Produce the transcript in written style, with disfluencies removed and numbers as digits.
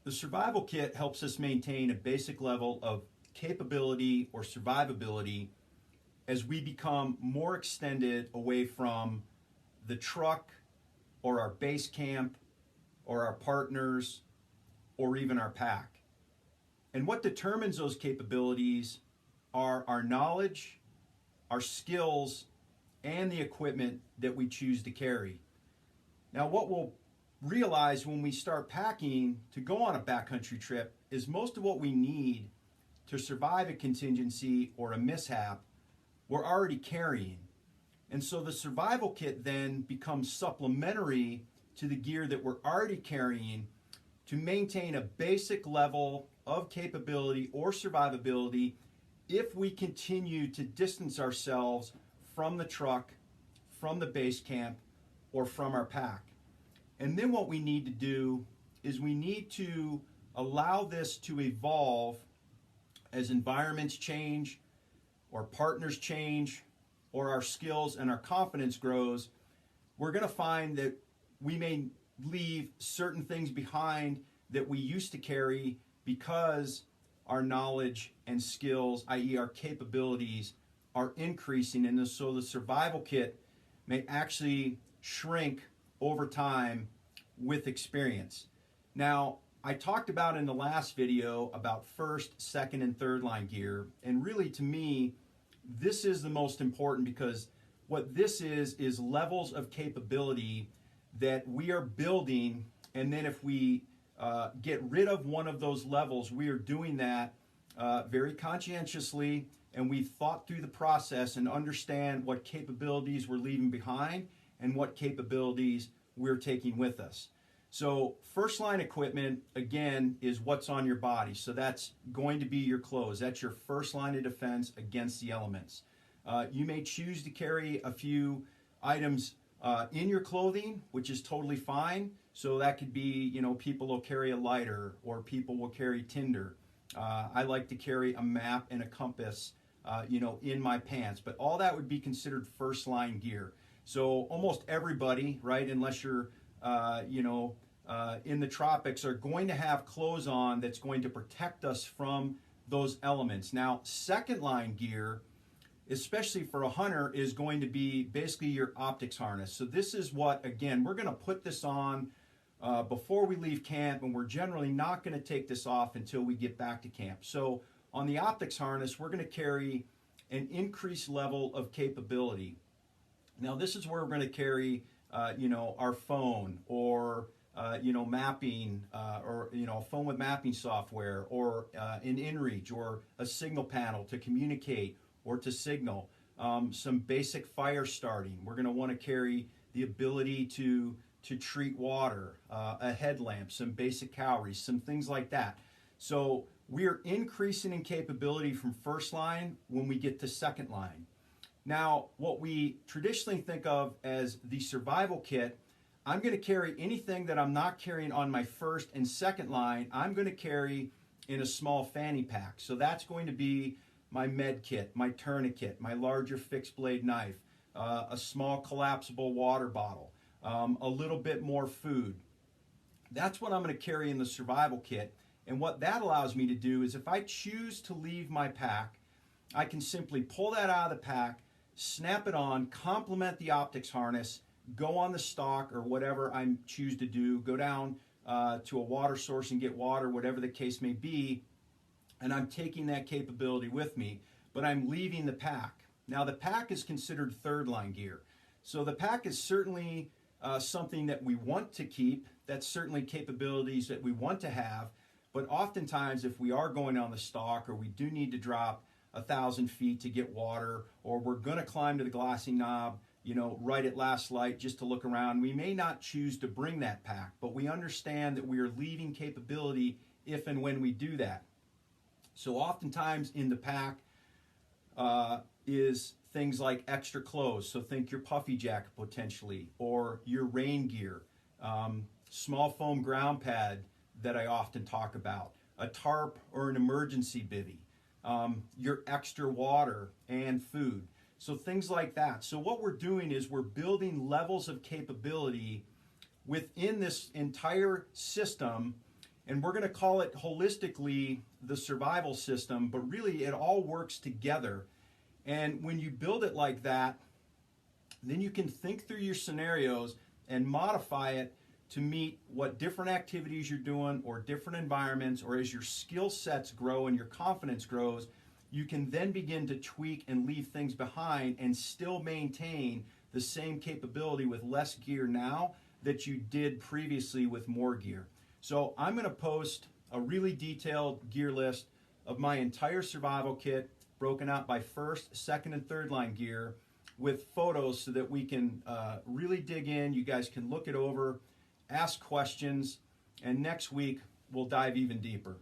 The survival kit helps us maintain a basic level of capability or survivability as we become more extended away from the truck or our base camp or our partners or even our pack. And what determines those capabilities are our knowledge, our skills, and the equipment that we choose to carry. Now, what we'll realize when we start packing to go on a backcountry trip is most of what we need to survive a contingency or a mishap, we're already carrying. And so the survival kit then becomes supplementary to the gear that we're already carrying to maintain a basic level of capability or survivability if we continue to distance ourselves from the truck, from the base camp, or from our pack. And then what we need to do is we need to allow this to evolve as environments change, or partners change, or our skills and our confidence grows. We're going to find that we may leave certain things behind that we used to carry because our knowledge and skills, i.e. our capabilities, are increasing, and so the survival kit may actually shrink over time with experience. Now, I talked about in the last video about first, second, and third line gear, and really to me, this is the most important because what this is levels of capability that we are building, and then if we get rid of one of those levels, we are doing that very conscientiously, and we've thought through the process and understand what capabilities we're leaving behind and what capabilities we're taking with us. So first line equipment, again, is what's on your body. So that's going to be your clothes. That's your first line of defense against the elements. You may choose to carry a few items in your clothing, which is totally fine. So that could be, people will carry a lighter or people will carry tinder. I like to carry a map and a compass, in my pants. But all that would be considered first line gear. So almost everybody, right, unless you're, in the tropics, are going to have clothes on that's going to protect us from those elements. Now, second line gear, especially for a hunter, is going to be basically your optics harness. So this is what, again, we're going to put this on before we leave camp, and we're generally not going to take this off until we get back to camp. So on the optics harness, we're going to carry an increased level of capability. Now, this is where we're going to carry, our phone or, mapping or, a phone with mapping software or an inReach or a signal panel to communicate or to signal. Some basic fire starting. We're going to want to carry the ability to treat water, a headlamp, some basic calories, some things like that. So we're increasing in capability from first line when we get to second line. Now, what we traditionally think of as the survival kit, I'm going to carry anything that I'm not carrying on my first and second line, I'm going to carry in a small fanny pack. So that's going to be my med kit, my tourniquet, my larger fixed blade knife, a small collapsible water bottle, a little bit more food. That's what I'm going to carry in the survival kit. And what that allows me to do is if I choose to leave my pack, I can simply pull that out of the pack, snap it on, complement the optics harness, go on the stock or whatever I choose to do, go down to a water source and get water, whatever the case may be, and I'm taking that capability with me, but I'm leaving the pack. Now, the pack is considered third line gear. So the pack is certainly something that we want to keep. That's certainly capabilities that we want to have. But oftentimes, if we are going on the stalk or we do need to drop 1,000 feet to get water, or we're going to climb to the glassing knob, right at last light just to look around, we may not choose to bring that pack, but we understand that we are leaving capability if and when we do that. So oftentimes in the pack is things like extra clothes. So think your puffy jacket potentially, or your rain gear, small foam ground pad that I often talk about, a tarp or an emergency bivvy, your extra water and food. So things like that. So what we're doing is we're building levels of capability within this entire system, And we're going to call it holistically the survival system, but really it all works together. And when you build it like that, then you can think through your scenarios and modify it to meet what different activities you're doing or different environments, or as your skill sets grow and your confidence grows, you can then begin to tweak and leave things behind and still maintain the same capability with less gear now that you did previously with more gear. So I'm going to post a really detailed gear list of my entire survival kit broken out by first, second, and third line gear with photos so that we can really dig in. You guys can look it over, ask questions, and next week we'll dive even deeper.